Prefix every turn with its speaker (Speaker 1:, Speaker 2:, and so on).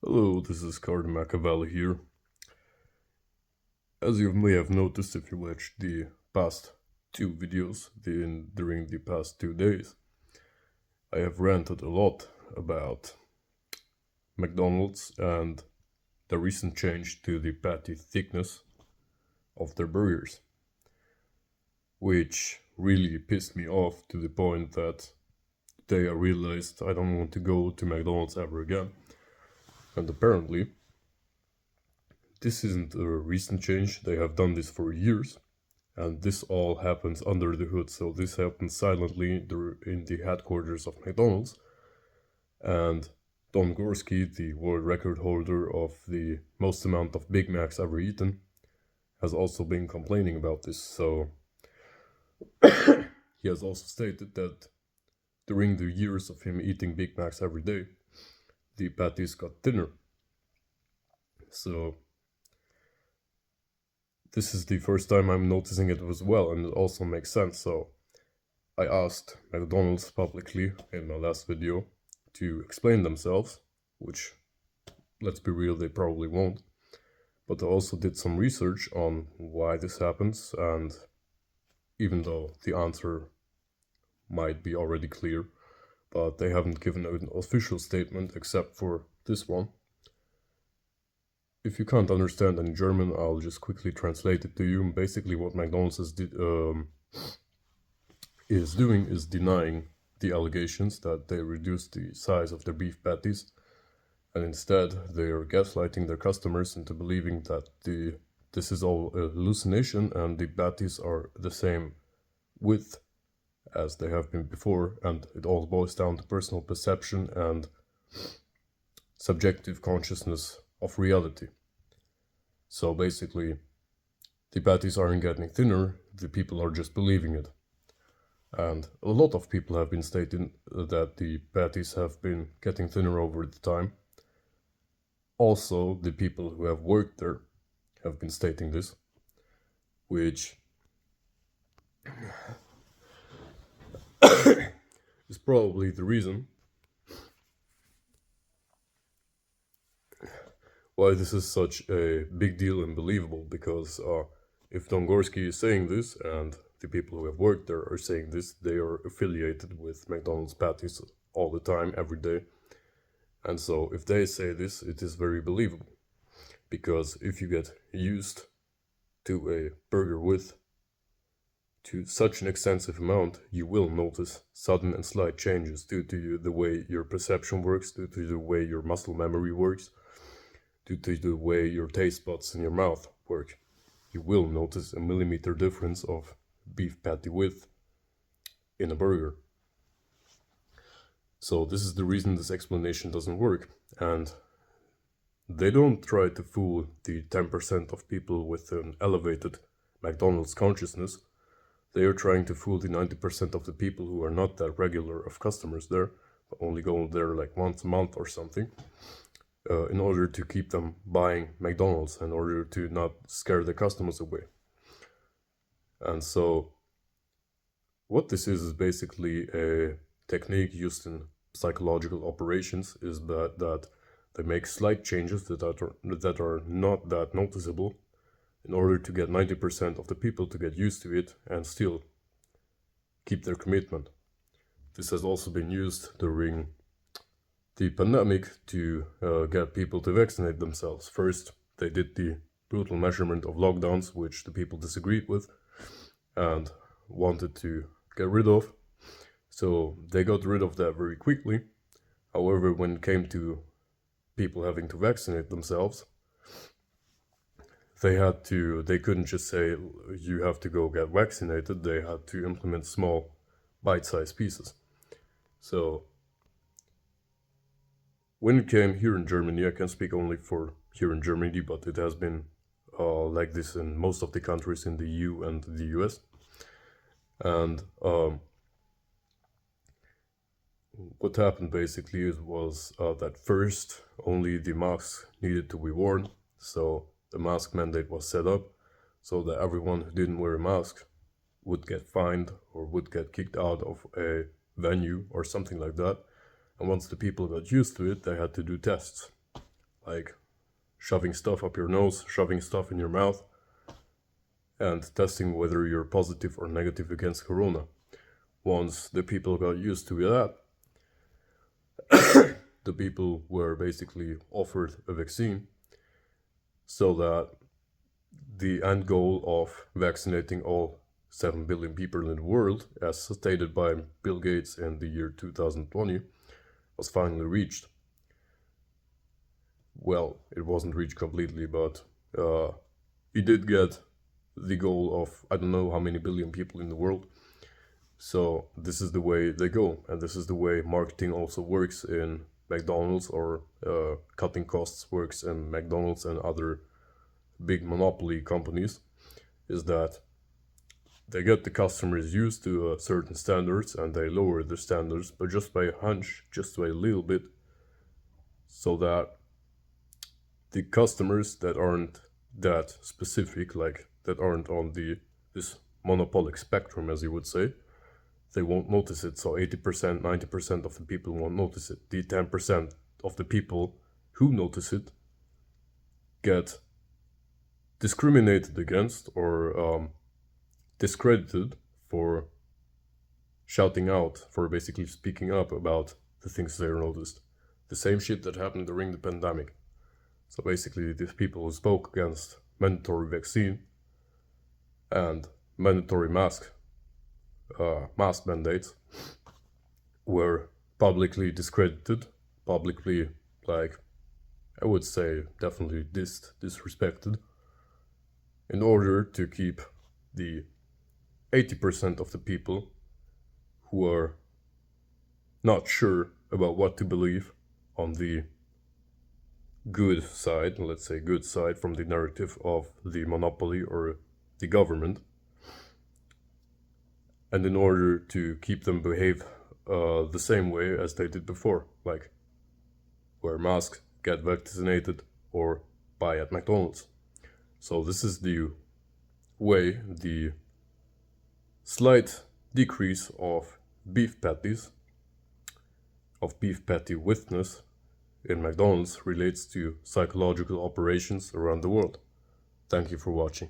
Speaker 1: Hello, this is Card Machiavelli here. As you may have noticed if you watched the past two videos during the past 2 days, I have ranted a lot about McDonald's and the recent change to the patty thickness of their burgers, which really pissed me off to the point that today I realized I don't want to go to McDonald's ever again. And apparently, this isn't a recent change, they have done this for years, and this all happens under the hood, so this happens silently in the headquarters of McDonald's, and Don Gorski, the world record holder of the most amount of Big Macs ever eaten, has also been complaining about this, so he has also stated that during the years of him eating Big Macs every day, the patties got thinner. So this is the first time I'm noticing it as well, and it also makes sense. So I asked McDonald's publicly in my last video to explain themselves, which, let's be real, they probably won't. But I also did some research on why this happens, and even though the answer might be already clear, but they haven't given an official statement except for this one. If you can't understand any German, I'll just quickly translate it to you. Basically, what McDonald's is doing is denying the allegations that they reduced the size of their beef patties, and instead they are gaslighting their customers into believing that this is all a hallucination and the patties are the same width as they have been before, and it all boils down to personal perception and subjective consciousness of reality. So basically, the patties aren't getting thinner, the people are just believing it. And a lot of people have been stating that the patties have been getting thinner over the time. Also, the people who have worked there have been stating this, which is probably the reason why this is such a big deal and believable, because if Don Gorski is saying this and the people who have worked there are saying this, they are affiliated with McDonald's patties all the time, every day. And so if they say this, it is very believable. Because if you get used to a burger width to such an extensive amount, you will notice sudden and slight changes due to the way your perception works, due to the way your muscle memory works, due to the way your taste buds in your mouth work. You will notice a millimeter difference of beef patty width in a burger. So this is the reason this explanation doesn't work, and they don't try to fool the 10% of people with an elevated McDonald's consciousness. They are trying to fool the 90% of the people who are not that regular of customers there, but only go there like once a month or something, in order to keep them buying McDonald's, in order to not scare the customers away. And so what this is basically a technique used in psychological operations, is that they make slight changes that are not that noticeable in order to get 90% of the people to get used to it and still keep their commitment. This has also been used during the pandemic to get people to vaccinate themselves. First, they did the brutal measurement of lockdowns, which the people disagreed with and wanted to get rid of. So they got rid of that very quickly. However, when it came to people having to vaccinate themselves, they couldn't just say you have to go get vaccinated. They had to implement small bite-sized pieces. So when it came here in Germany, I can speak only for here in Germany, but it has been like this in most of the countries in the EU and the US. And what happened basically was that first only the masks needed to be worn. So the mask mandate was set up so that everyone who didn't wear a mask would get fined or would get kicked out of a venue or something like that. And once the people got used to it, they had to do tests, like shoving stuff up your nose, shoving stuff in your mouth, and testing whether you're positive or negative against corona. Once the people got used to that, the people were basically offered a vaccine, so that the end goal of vaccinating all 7 billion people in the world, as stated by Bill Gates in the year 2020, was finally reached. Well, it wasn't reached completely, but he did get the goal of I don't know how many billion people in the world. So this is the way they go, and this is the way marketing also works in McDonald's, or cutting costs works in McDonald's and other big monopoly companies, is that they get the customers used to certain standards and they lower the standards, but just by a hunch, just by a little bit, so that the customers that aren't that specific, like that aren't on this monopolic spectrum, as you would say, they won't notice it. So 80%, 90% of the people won't notice it. The 10% of the people who notice it get discriminated against or discredited for shouting out, for basically speaking up about the things they noticed. The same shit that happened during the pandemic. So basically, these people who spoke against mandatory vaccine and mandatory mask mandates were publicly discredited, publicly, like, I would say, definitely disrespected, in order to keep the 80% of the people who are not sure about what to believe on the good side, let's say good side from the narrative of the monopoly or the government, and in order to keep them behave the same way as they did before, like wear masks, get vaccinated, or buy at McDonald's. So this is the way the slight decrease of beef patty witness in McDonald's relates to psychological operations around the world. Thank you for watching.